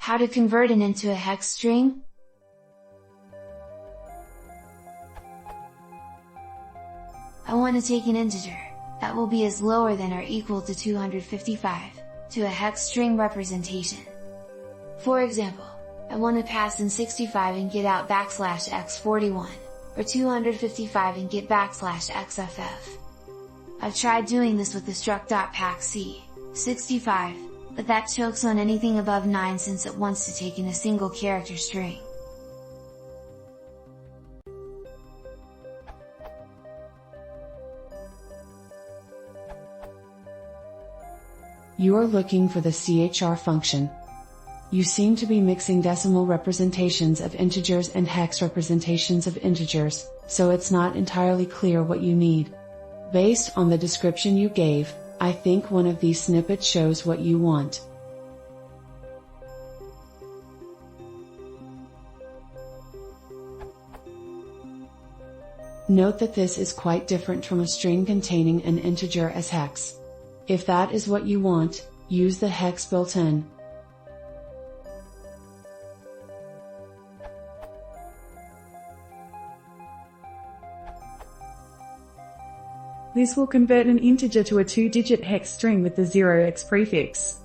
How to convert it into a hex string? I want to take an integer, that will be as lower than or equal to 255, to a hex string representation. For example, I want to pass in 65 and get out \x41, or 255 and get \xff. I've tried doing this with the struct.packc, 65, but that chokes on anything above 9 since it wants to take in a single character string. You are looking for the CHR function. You seem to be mixing decimal representations of integers and hex representations of integers, so it's not entirely clear what you need. Based on the description you gave, I think one of these snippets shows what you want. Note that this is quite different from a string containing an integer as hex. If that is what you want, use the hex built-in. This will convert an integer to a 2-digit hex string with the 0x prefix.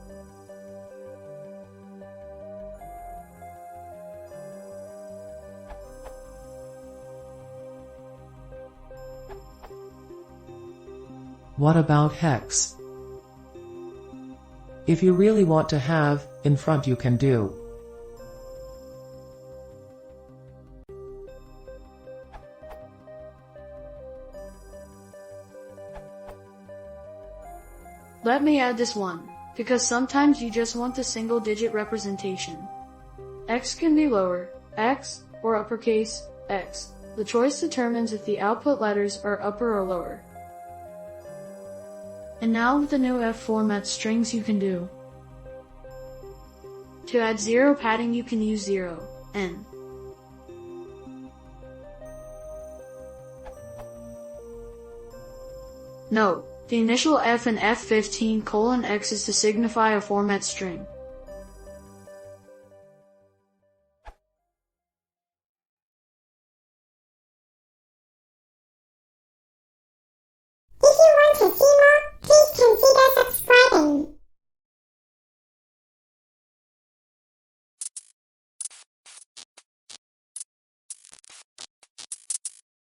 What about hex? If you really want to have in front, you can do. Let me add this one, because sometimes you just want the single digit representation. X can be lower, X, or uppercase, X. The choice determines if the output letters are upper or lower. And now with the new F format strings you can do. To add 0 padding you can use 0, N. Note, the initial F in F15:X is to signify a format string.